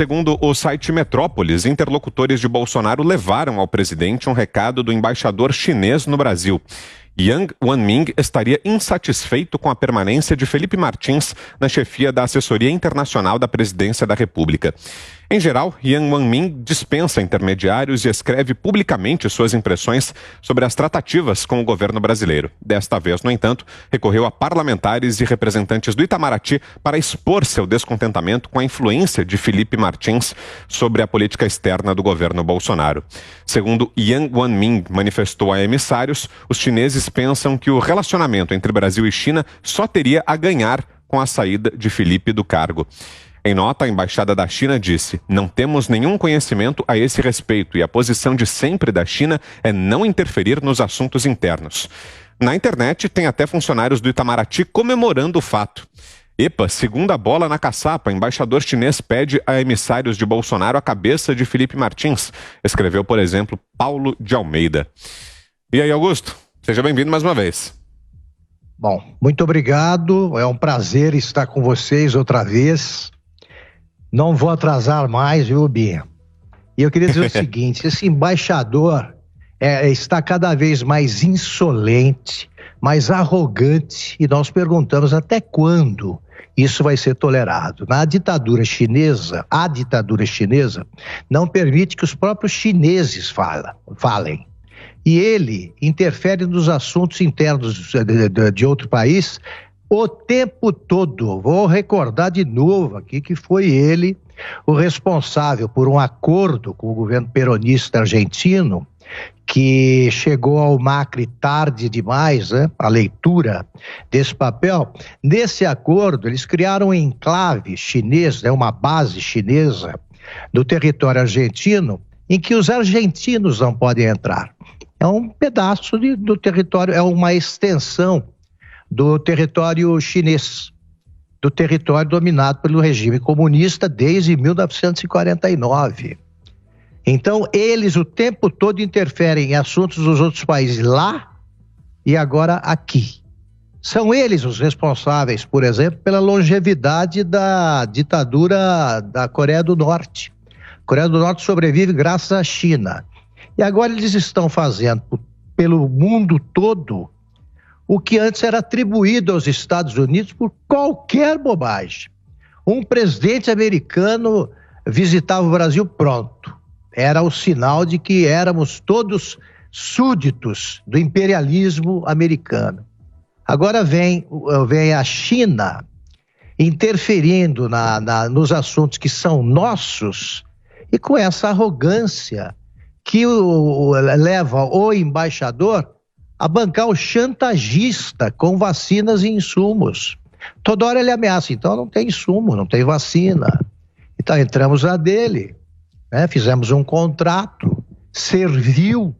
Segundo o site Metrópolis, interlocutores de Bolsonaro levaram ao presidente um recado do embaixador chinês no Brasil. Yang Wanming estaria insatisfeito com a permanência de Felipe Martins na chefia da Assessoria Internacional da Presidência da República. Em geral, Yang Wanming dispensa intermediários e escreve publicamente suas impressões sobre as tratativas com o governo brasileiro. Desta vez, no entanto, recorreu a parlamentares e representantes do Itamaraty para expor seu descontentamento com a influência de Felipe Martins sobre a política externa do governo Bolsonaro. Segundo Yang Wanming manifestou a emissários, os chineses pensam que o relacionamento entre Brasil e China só teria a ganhar com a saída de Felipe do cargo. Em nota, a Embaixada da China disse: "Não temos nenhum conhecimento a esse respeito e a posição de sempre da China é não interferir nos assuntos internos." Na internet, tem até funcionários do Itamaraty comemorando o fato. Epa, segunda bola na caçapa, embaixador chinês pede a emissários de Bolsonaro a cabeça de Felipe Martins, escreveu, por exemplo, Paulo de Almeida. E aí, Augusto, seja bem-vindo mais uma vez. Bom, muito obrigado, é um prazer estar com vocês outra vez. Não vou atrasar mais, viu, Binha? E eu queria dizer o seguinte, esse embaixador está cada vez mais insolente, mais arrogante, e nós perguntamos até quando isso vai ser tolerado. A ditadura chinesa não permite que os próprios chineses falem. E ele interfere nos assuntos internos de outro país o tempo todo. Vou recordar de novo aqui que foi ele o responsável por um acordo com o governo peronista argentino, que chegou ao Macri tarde demais, né? A leitura desse papel. Nesse acordo, eles criaram um enclave chinês, né? Uma base chinesa no território argentino, em que os argentinos não podem entrar. É um pedaço do território, é uma extensão do território chinês, do território dominado pelo regime comunista desde 1949. Então, eles o tempo todo interferem em assuntos dos outros países lá e agora aqui. São eles os responsáveis, por exemplo, pela longevidade da ditadura da Coreia do Norte. A Coreia do Norte sobrevive graças à China. E agora eles estão fazendo pelo mundo todo o que antes era atribuído aos Estados Unidos por qualquer bobagem. Um presidente americano visitava o Brasil, pronto. Era o sinal de que éramos todos súditos do imperialismo americano. Agora vem a China interferindo nos assuntos que são nossos e com essa arrogância que leva o embaixador a bancar o chantagista com vacinas e insumos. Toda hora ele ameaça, então não tem insumo, não tem vacina. Então entramos na dele, né? Fizemos um contrato, serviu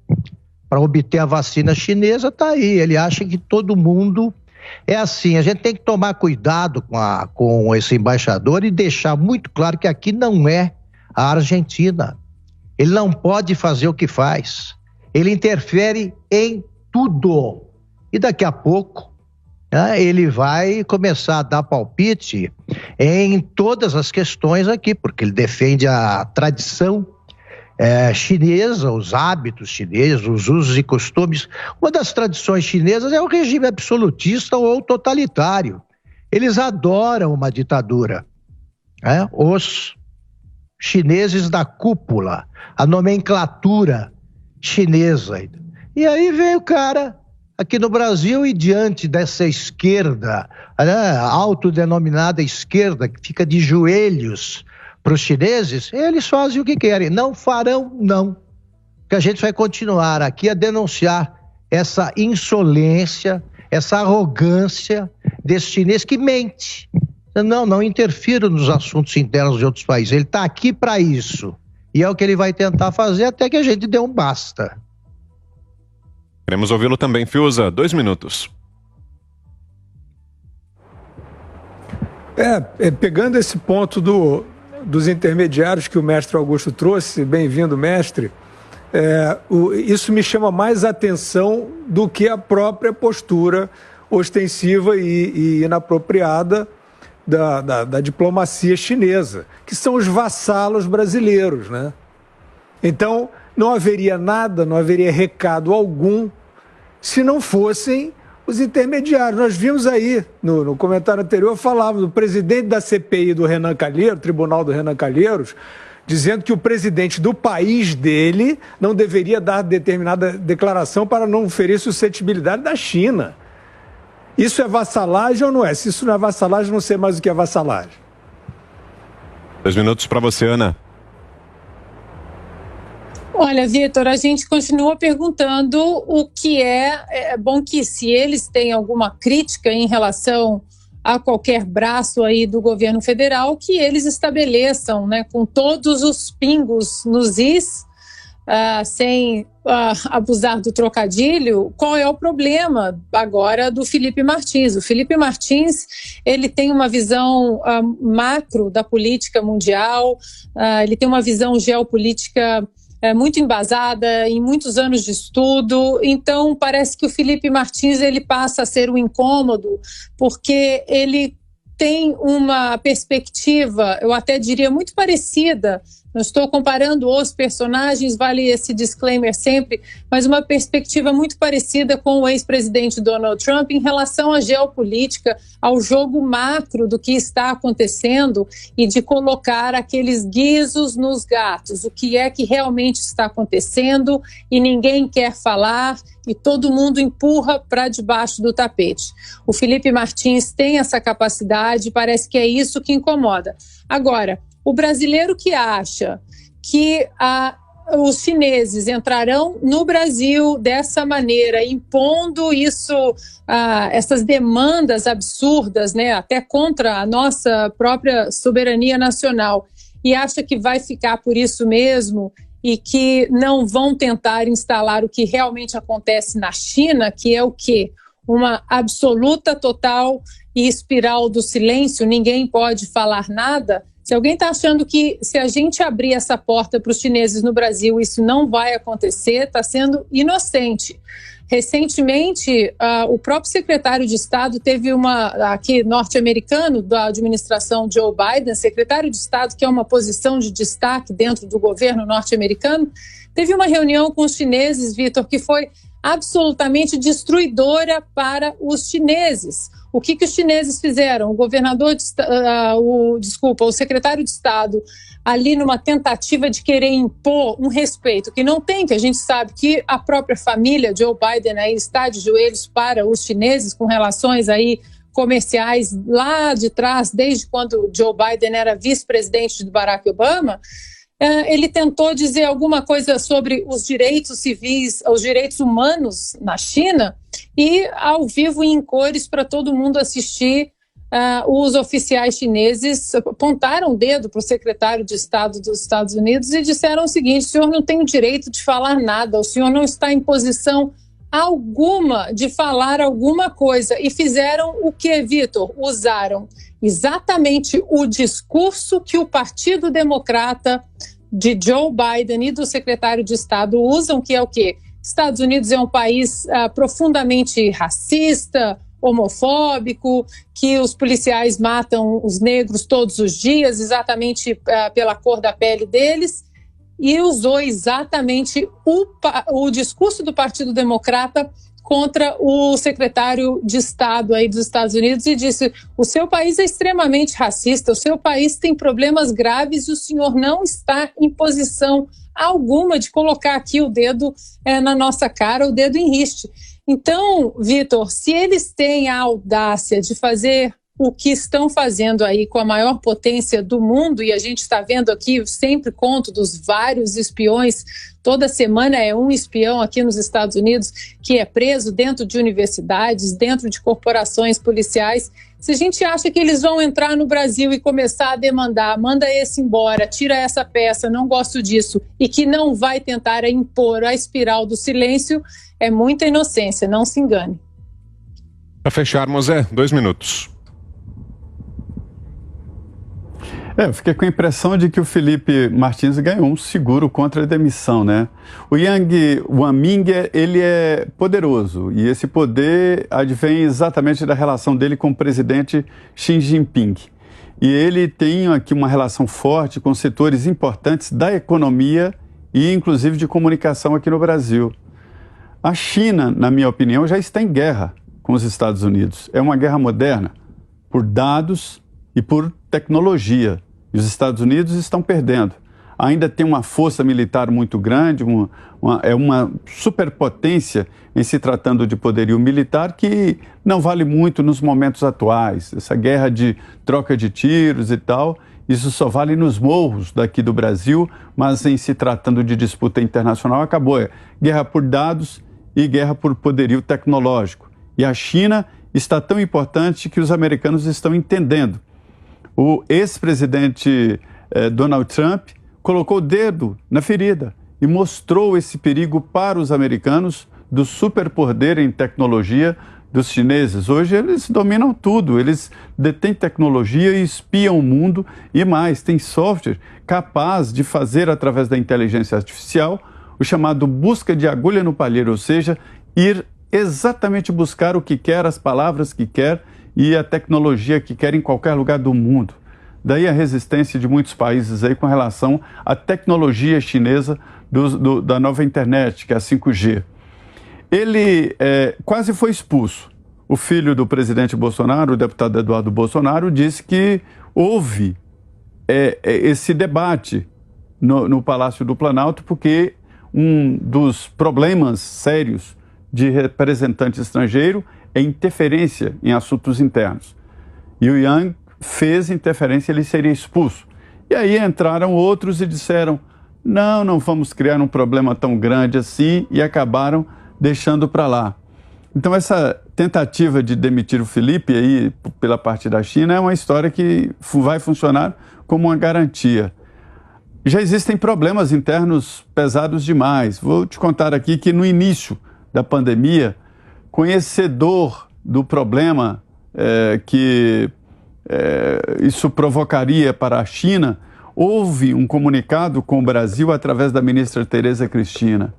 para obter a vacina chinesa, tá aí. Ele acha que todo mundo é assim. A gente tem que tomar cuidado com esse embaixador e deixar muito claro que aqui não é a Argentina. Ele não pode fazer o que faz. Ele interfere em tudo. E daqui a pouco, né, ele vai começar a dar palpite em todas as questões aqui, porque ele defende a tradição chinesa, os hábitos chineses, os usos e costumes. Uma das tradições chinesas é o regime absolutista ou totalitário. Eles adoram uma ditadura, né? Os chineses da cúpula, a nomenclatura chinesa. E aí vem o cara aqui no Brasil e diante dessa esquerda, né, autodenominada esquerda, que fica de joelhos para os chineses, eles fazem o que querem. Não farão, não. Que a gente vai continuar aqui a denunciar essa insolência, essa arrogância desse chinês que mente. Não interfiro nos assuntos internos de outros países. Ele está aqui para isso. E é o que ele vai tentar fazer até que a gente dê um basta. Queremos ouvi-lo também, Fiuza. 2 minutos. Pegando esse ponto dos intermediários que o mestre Augusto trouxe, bem-vindo, mestre, isso me chama mais atenção do que a própria postura ostensiva e inapropriada da diplomacia chinesa, que são os vassalos brasileiros, né? Então, não haveria nada, não haveria recado algum se não fossem os intermediários. Nós vimos aí, no comentário anterior, falava do presidente da CPI do Renan Calheiros, Tribunal do Renan Calheiros, dizendo que o presidente do país dele não deveria dar determinada declaração para não ferir suscetibilidade da China. Isso é vassalagem ou não é? Se isso não é vassalagem, não sei mais o que é vassalagem. 2 minutos para você, Ana. Olha, Vitor, a gente continua perguntando o que é bom que se eles têm alguma crítica em relação a qualquer braço aí do governo federal, que eles estabeleçam, né, com todos os pingos nos is, sem abusar do trocadilho, qual é o problema agora do Felipe Martins. O Felipe Martins, ele tem uma visão macro da política mundial, ele tem uma visão geopolítica muito embasada, em muitos anos de estudo. Então, parece que o Felipe Martins ele passa a ser um incômodo, porque ele tem uma perspectiva, eu até diria, muito parecida. Não estou comparando os personagens, vale esse disclaimer sempre, mas uma perspectiva muito parecida com o ex-presidente Donald Trump em relação à geopolítica, ao jogo macro do que está acontecendo e de colocar aqueles guizos nos gatos, o que é que realmente está acontecendo e ninguém quer falar e todo mundo empurra para debaixo do tapete. O Felipe Martins tem essa capacidade, parece que é isso que incomoda. Agora, o brasileiro que acha que os chineses entrarão no Brasil dessa maneira, impondo isso, essas demandas absurdas, né, até contra a nossa própria soberania nacional, e acha que vai ficar por isso mesmo e que não vão tentar instalar o que realmente acontece na China, que é o quê? Uma absoluta, total e espiral do silêncio, ninguém pode falar nada. Se alguém está achando que se a gente abrir essa porta para os chineses no Brasil, isso não vai acontecer, está sendo inocente. Recentemente, o próprio secretário de Estado teve aqui norte-americano da administração Joe Biden, secretário de Estado, que é uma posição de destaque dentro do governo norte-americano, teve uma reunião com os chineses, Vitor, que foi absolutamente destruidora para os chineses. O que os chineses fizeram? O secretário de Estado, ali numa tentativa de querer impor um respeito que não tem, que a gente sabe que a própria família Joe Biden aí está de joelhos para os chineses com relações aí comerciais lá de trás, desde quando Joe Biden era vice-presidente do Barack Obama. Ele tentou dizer alguma coisa sobre os direitos civis, os direitos humanos na China, e ao vivo e em cores para todo mundo assistir, os oficiais chineses apontaram o dedo para o secretário de Estado dos Estados Unidos e disseram o seguinte: o senhor não tem o direito de falar nada, o senhor não está em posição alguma de falar alguma coisa. E fizeram o que, Vitor? Usaram exatamente o discurso que o Partido Democrata de Joe Biden e do secretário de Estado usam, que é o quê? Estados Unidos é um país profundamente racista, homofóbico, que os policiais matam os negros todos os dias, exatamente pela cor da pele deles, e usou exatamente o discurso do Partido Democrata contra o secretário de Estado aí dos Estados Unidos e disse: o seu país é extremamente racista, o seu país tem problemas graves e o senhor não está em posição alguma de colocar aqui o dedo na nossa cara, o dedo em riste. Então, Vitor, se eles têm a audácia de fazer o que estão fazendo aí com a maior potência do mundo, e a gente está vendo aqui, eu sempre conto dos vários espiões, toda semana é um espião aqui nos Estados Unidos que é preso dentro de universidades, dentro de corporações policiais. Se a gente acha que eles vão entrar no Brasil e começar a demandar, manda esse embora, tira essa peça, não gosto disso, e que não vai tentar impor a espiral do silêncio, é muita inocência, não se engane. Para fecharmos, 2 minutos. Eu fiquei com a impressão de que o Felipe Martins ganhou um seguro contra a demissão, né? O Yang Wanming, ele é poderoso, e esse poder advém exatamente da relação dele com o presidente Xi Jinping. E ele tem aqui uma relação forte com setores importantes da economia e inclusive de comunicação aqui no Brasil. A China, na minha opinião, já está em guerra com os Estados Unidos. É uma guerra moderna, por dados e por tecnologia. E os Estados Unidos estão perdendo. Ainda tem uma força militar muito grande, é uma superpotência em se tratando de poderio militar que não vale muito nos momentos atuais. Essa guerra de troca de tiros e tal, isso só vale nos morros daqui do Brasil, mas em se tratando de disputa internacional acabou. É guerra por dados e guerra por poderio tecnológico. E a China está tão importante que os americanos estão entendendo. O ex-presidente Donald Trump colocou o dedo na ferida e mostrou esse perigo para os americanos do superpoder em tecnologia dos chineses. Hoje eles dominam tudo, eles detêm tecnologia e espiam o mundo e mais, tem software capaz de fazer através da inteligência artificial o chamado busca de agulha no palheiro, ou seja, ir exatamente buscar o que quer, as palavras que quer e a tecnologia que quer em qualquer lugar do mundo. Daí a resistência de muitos países aí com relação à tecnologia chinesa da nova internet, que é a 5G. Ele quase foi expulso. O filho do presidente Bolsonaro, o deputado Eduardo Bolsonaro, disse que houve esse debate no Palácio do Planalto, porque um dos problemas sérios de representante estrangeiro é interferência em assuntos internos. E o Yang fez interferência, ele seria expulso. E aí entraram outros e disseram, não vamos criar um problema tão grande assim, e acabaram deixando para lá. Então essa tentativa de demitir o Felipe aí pela parte da China é uma história que vai funcionar como uma garantia. Já existem problemas internos pesados demais. Vou te contar aqui que no início da pandemia, conhecedor do problema que isso provocaria para a China, houve um comunicado com o Brasil através da ministra Tereza Cristina.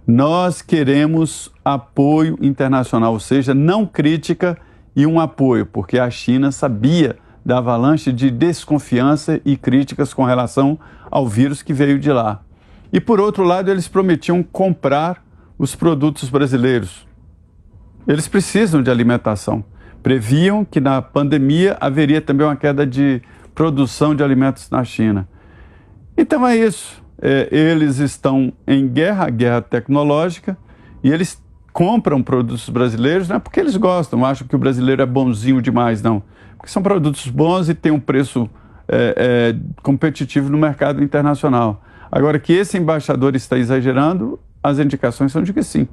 Nós queremos apoio internacional, ou seja, não crítica e um apoio, porque a China sabia da avalanche de desconfiança e críticas com relação ao vírus que veio de lá. E por outro lado, eles prometiam comprar os produtos brasileiros. Eles precisam de alimentação. Previam que na pandemia haveria também uma queda de produção de alimentos na China. Então é isso. Eles estão em guerra tecnológica, e eles compram produtos brasileiros, não é porque eles gostam, acham que o brasileiro é bonzinho demais, não. Porque são produtos bons e têm um preço competitivo no mercado internacional. Agora, que esse embaixador está exagerando, as indicações são de que sim.